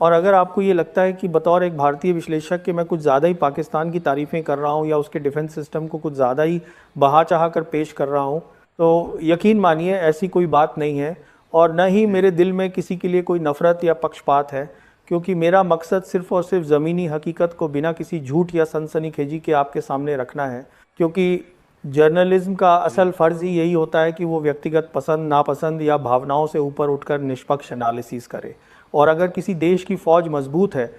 और अगर आपको ये लगता है कि बतौर एक भारतीय विश्लेषक कि मैं कुछ ज़्यादा ही पाकिस्तान की तारीफ़ें कर रहा हूँ या उसके डिफेंस सिस्टम को कुछ ज़्यादा ही बहा चाह कर पेश कर रहा हूँ, तो यकीन मानिए ऐसी कोई बात नहीं है। और न ही मेरे दिल में किसी के लिए कोई नफ़रत या पक्षपात है, क्योंकि मेरा मकसद सिर्फ़ और सिर्फ ज़मीनी हकीकत को बिना किसी झूठ या सनसनीखेज़ी के आपके सामने रखना है। क्योंकि जर्नलिज्म का असल फ़र्ज़ ही यही होता है कि वो व्यक्तिगत पसंद नापसंद या भावनाओं से ऊपर उठकर निष्पक्ष एनालिसिस करे। और अगर किसी देश की फ़ौज मजबूत है,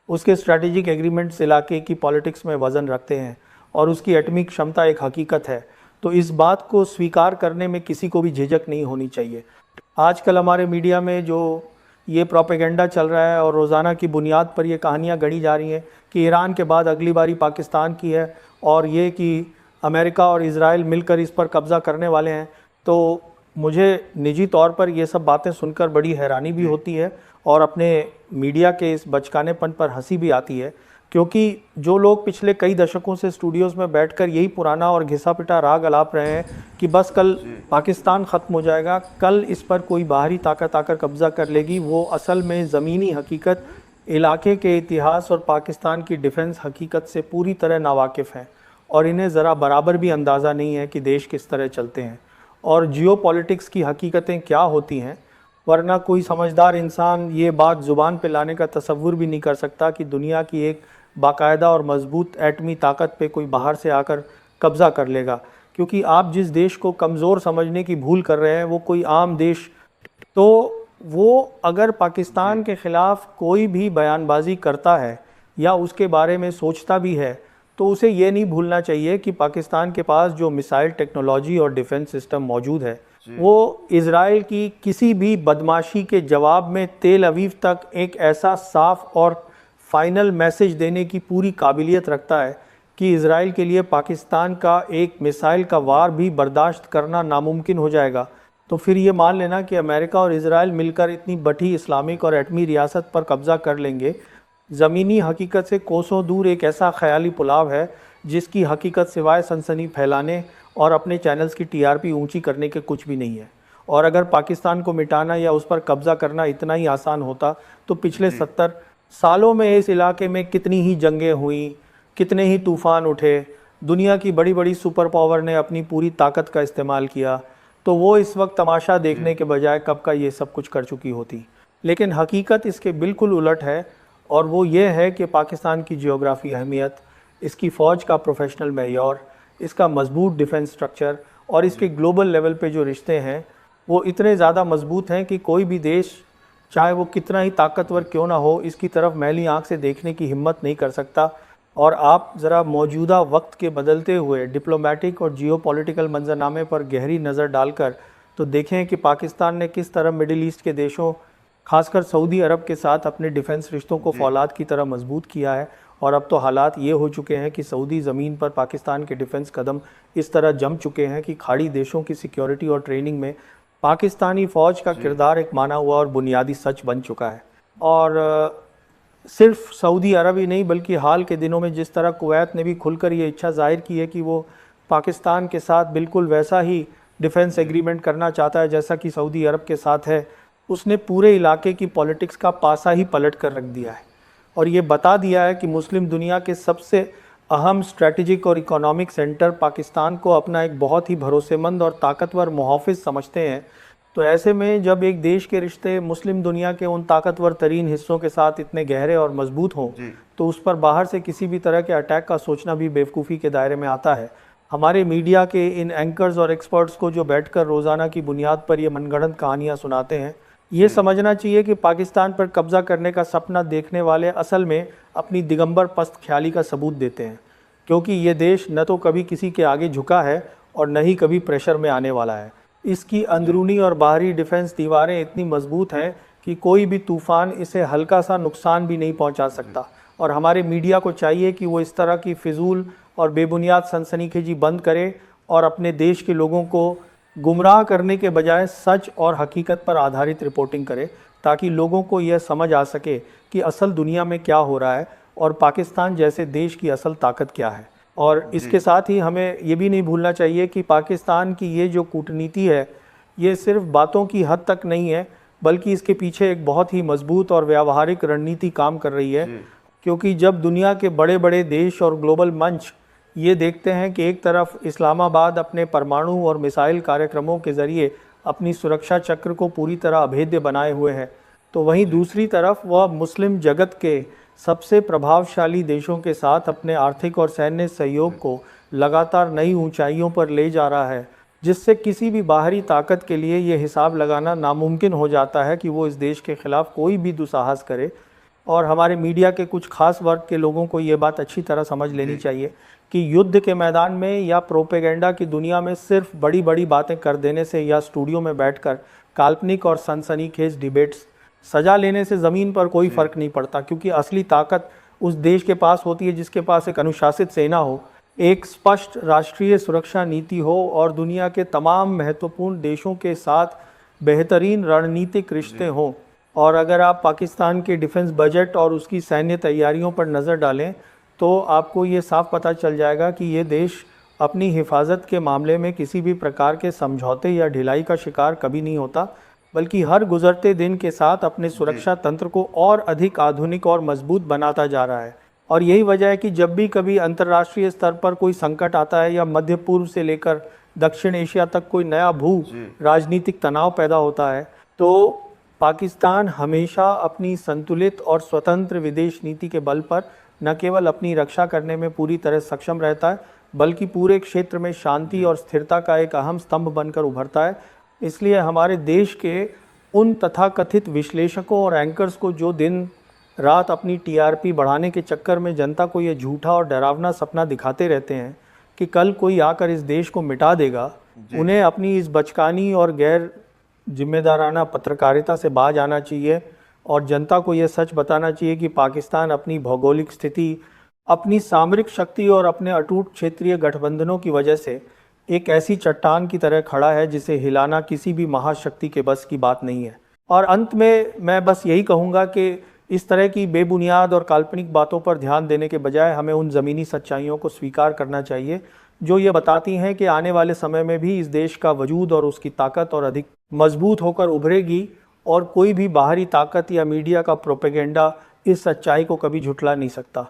उसके स्ट्रैटेजिक एग्रीमेंट्स इलाके की पॉलिटिक्स में वज़न रखते हैं और उसकी एटॉमिक क्षमता एक हकीकत है, तो इस बात को स्वीकार करने में किसी को भी झिझक नहीं होनी चाहिए। आजकल हमारे मीडिया में जो ये प्रोपेगेंडा चल रहा है और रोज़ाना की बुनियाद पर ये कहानियाँ गढ़ी जा रही हैं कि ईरान के बाद अगली बारी पाकिस्तान की है और ये कि अमेरिका और इज़राइल मिलकर इस पर कब्ज़ा करने वाले हैं, तो मुझे निजी तौर पर ये सब बातें सुनकर बड़ी हैरानी भी होती है और अपने मीडिया के इस बचकानेपन पर हंसी भी आती है। क्योंकि जो लोग पिछले कई दशकों से स्टूडियोज़ में बैठकर यही पुराना और घिसा पिटा राग अलाप रहे हैं कि बस कल पाकिस्तान ख़त्म हो जाएगा, कल इस पर कोई बाहरी ताकत आकर कब्ज़ा कर लेगी, वो असल में ज़मीनी हकीकत, इलाके के इतिहास और पाकिस्तान की डिफेंस हकीकत से पूरी तरह नावाकिफ़ हैं और इन्हें ज़रा बराबर भी अंदाज़ा नहीं है कि देश किस तरह चलते हैं और जियोपॉलिटिक्स की हकीकतें क्या होती हैं। वरना कोई समझदार इंसान ये बात ज़ुबान पे लाने का तसव्वुर भी नहीं कर सकता कि दुनिया की एक बाकायदा और मजबूत एटमी ताकत पे कोई बाहर से आकर कब्ज़ा कर लेगा। क्योंकि आप जिस देश को कमज़ोर समझने की भूल कर रहे हैं वो कोई आम देश, तो वो अगर पाकिस्तान के ख़िलाफ़ कोई भी बयानबाजी करता है या उसके बारे में सोचता भी है, तो उसे ये नहीं भूलना चाहिए कि पाकिस्तान के पास जो मिसाइल टेक्नोलॉजी और डिफेंस सिस्टम मौजूद है वो इज़राइल की किसी भी बदमाशी के जवाब में तेल अवीव तक एक ऐसा साफ और फाइनल मैसेज देने की पूरी काबिलियत रखता है कि इज़राइल के लिए पाकिस्तान का एक मिसाइल का वार भी बर्दाश्त करना नामुमकिन हो जाएगा। तो फिर ये मान लेना कि अमेरिका और इज़राइल मिलकर इतनी बड़ी इस्लामिक और एटमी रियासत पर कब्ज़ा कर लेंगे, ज़मीनी हकीकत से कोसों दूर एक ऐसा ख्याली पुलाव है जिसकी हकीकत सिवाय सनसनी फैलाने और अपने चैनल्स की टीआरपी ऊंची करने के कुछ भी नहीं है। और अगर पाकिस्तान को मिटाना या उस पर कब्ज़ा करना इतना ही आसान होता तो पिछले 70 सालों में इस इलाके में कितनी ही जंगें हुई, कितने ही तूफ़ान उठे, दुनिया की बड़ी बड़ी सुपर पावर ने अपनी पूरी ताकत का इस्तेमाल किया, तो वो इस वक्त तमाशा देखने के बजाय कब का ये सब कुछ कर चुकी होती। लेकिन हकीकत इसके बिल्कुल उलट है और वो ये है कि पाकिस्तान की जियोग्राफी अहमियत, इसकी फ़ौज का प्रोफेशनल मेयार, इसका मजबूत डिफेंस स्ट्रक्चर और इसके ग्लोबल लेवल पे जो रिश्ते हैं वो इतने ज़्यादा मजबूत हैं कि कोई भी देश चाहे वो कितना ही ताकतवर क्यों ना हो इसकी तरफ मैली आंख से देखने की हिम्मत नहीं कर सकता। और आप ज़रा मौजूदा वक्त के बदलते हुए डिप्लोमेटिक और जियोपॉलिटिकल मंजरनामे पर गहरी नज़र डालकर तो देखें कि पाकिस्तान ने किस तरह मिडिल ईस्ट के देशों खासकर सऊदी अरब के साथ अपने डिफेंस रिश्तों को फौलाद की तरह मजबूत किया है। और अब तो हालात ये हो चुके हैं कि सऊदी ज़मीन पर पाकिस्तान के डिफेंस कदम इस तरह जम चुके हैं कि खाड़ी देशों की सिक्योरिटी और ट्रेनिंग में पाकिस्तानी फ़ौज का किरदार एक माना हुआ और बुनियादी सच बन चुका है। और सिर्फ सऊदी अरब ही नहीं बल्कि हाल के दिनों में जिस तरह कुवैत ने भी खुलकर ये इच्छा जाहिर की है कि वो पाकिस्तान के साथ बिल्कुल वैसा ही डिफेंस एग्रीमेंट करना चाहता है जैसा कि सऊदी अरब के साथ है, उसने पूरे इलाके की पॉलिटिक्स का पासा ही पलट कर रख दिया है और ये बता दिया है कि मुस्लिम दुनिया के सबसे अहम स्ट्रेटजिक और इकोनॉमिक सेंटर पाकिस्तान को अपना एक बहुत ही भरोसेमंद और ताकतवर मुहाफ़िज़ समझते हैं। तो ऐसे में जब एक देश के रिश्ते मुस्लिम दुनिया के उन ताकतवर तरीन हिस्सों के साथ इतने गहरे और मजबूत हों तो उस पर बाहर से किसी भी तरह के अटैक का सोचना भी बेवकूफ़ी के दायरे में आता है। हमारे मीडिया के इन एंकर्स और एक्सपर्ट्स को जो बैठकर रोज़ाना की बुनियाद पर ये मनगढ़ंत कहानियाँ सुनाते हैं, ये समझना चाहिए कि पाकिस्तान पर कब्ज़ा करने का सपना देखने वाले असल में अपनी दिगंबर पस्त ख्याली का सबूत देते हैं, क्योंकि ये देश न तो कभी किसी के आगे झुका है और न ही कभी प्रेशर में आने वाला है। इसकी अंदरूनी और बाहरी डिफेंस दीवारें इतनी मजबूत हैं कि कोई भी तूफ़ान इसे हल्का सा नुकसान भी नहीं पहुंचा सकता। और हमारे मीडिया को चाहिए कि वो इस तरह की फिजूल और बेबुनियाद सनसनीखेज़ी बंद करे और अपने देश के लोगों को गुमराह करने के बजाय सच और हकीकत पर आधारित रिपोर्टिंग करे, ताकि लोगों को यह समझ आ सके कि असल दुनिया में क्या हो रहा है और पाकिस्तान जैसे देश की असल ताकत क्या है। और इसके साथ ही हमें ये भी नहीं भूलना चाहिए कि पाकिस्तान की ये जो कूटनीति है ये सिर्फ बातों की हद तक नहीं है बल्कि इसके पीछे एक बहुत ही मजबूत और व्यावहारिक रणनीति काम कर रही है। क्योंकि जब दुनिया के बड़े बड़े देश और ग्लोबल मंच ये देखते हैं कि एक तरफ इस्लामाबाद अपने परमाणु और मिसाइल कार्यक्रमों के ज़रिए अपनी सुरक्षा चक्र को पूरी तरह अभेद्य बनाए हुए है, तो वहीं दूसरी तरफ वह मुस्लिम जगत के सबसे प्रभावशाली देशों के साथ अपने आर्थिक और सैन्य सहयोग को लगातार नई ऊंचाइयों पर ले जा रहा है, जिससे किसी भी बाहरी ताकत के लिए ये हिसाब लगाना नामुमकिन हो जाता है कि वो इस देश के खिलाफ कोई भी दुस्साहस करे। और हमारे मीडिया के कुछ खास वर्ग के लोगों को ये बात अच्छी तरह समझ लेनी चाहिए कि युद्ध के मैदान में या प्रोपेगेंडा की दुनिया में सिर्फ बड़ी बड़ी बातें कर देने से या स्टूडियो में बैठकर काल्पनिक और सनसनीखेज डिबेट्स सजा लेने से ज़मीन पर कोई फ़र्क नहीं पड़ता। क्योंकि असली ताकत उस देश के पास होती है जिसके पास एक अनुशासित सेना हो, एक स्पष्ट राष्ट्रीय सुरक्षा नीति हो और दुनिया के तमाम महत्वपूर्ण देशों के साथ बेहतरीन रणनीतिक रिश्ते हों। और अगर आप पाकिस्तान के डिफेंस बजट और उसकी सैन्य तैयारियों पर नज़र डालें तो आपको ये साफ पता चल जाएगा कि ये देश अपनी हिफाजत के मामले में किसी भी प्रकार के समझौते या ढिलाई का शिकार कभी नहीं होता, बल्कि हर गुजरते दिन के साथ अपने सुरक्षा तंत्र को और अधिक आधुनिक और मजबूत बनाता जा रहा है। और यही वजह है कि जब भी कभी अंतर्राष्ट्रीय स्तर पर कोई संकट आता है या मध्य पूर्व से लेकर दक्षिण एशिया तक कोई नया भू राजनीतिक तनाव पैदा होता है, तो पाकिस्तान हमेशा अपनी संतुलित और स्वतंत्र विदेश नीति के बल पर न केवल अपनी रक्षा करने में पूरी तरह सक्षम रहता है, बल्कि पूरे क्षेत्र में शांति और स्थिरता का एक अहम स्तंभ बनकर उभरता है। इसलिए हमारे देश के उन तथाकथित विश्लेषकों और एंकर्स को जो दिन रात अपनी टीआरपी बढ़ाने के चक्कर में जनता को ये झूठा और डरावना सपना दिखाते रहते हैं कि कल कोई आकर इस देश को मिटा देगा, उन्हें अपनी इस बचकानी और गैर जिम्मेदाराना पत्रकारिता से बाज आना चाहिए और जनता को यह सच बताना चाहिए कि पाकिस्तान अपनी भौगोलिक स्थिति, अपनी सामरिक शक्ति और अपने अटूट क्षेत्रीय गठबंधनों की वजह से एक ऐसी चट्टान की तरह खड़ा है जिसे हिलाना किसी भी महाशक्ति के बस की बात नहीं है। और अंत में मैं बस यही कहूँगा कि इस तरह की बेबुनियाद और काल्पनिक बातों पर ध्यान देने के बजाय हमें उन ज़मीनी सच्चाइयों को स्वीकार करना चाहिए जो ये बताती हैं कि आने वाले समय में भी इस देश का वजूद और उसकी ताकत और अधिक मजबूत होकर उभरेगी और कोई भी बाहरी ताकत या मीडिया का प्रोपेगेंडा इस सच्चाई को कभी झुठला नहीं सकता।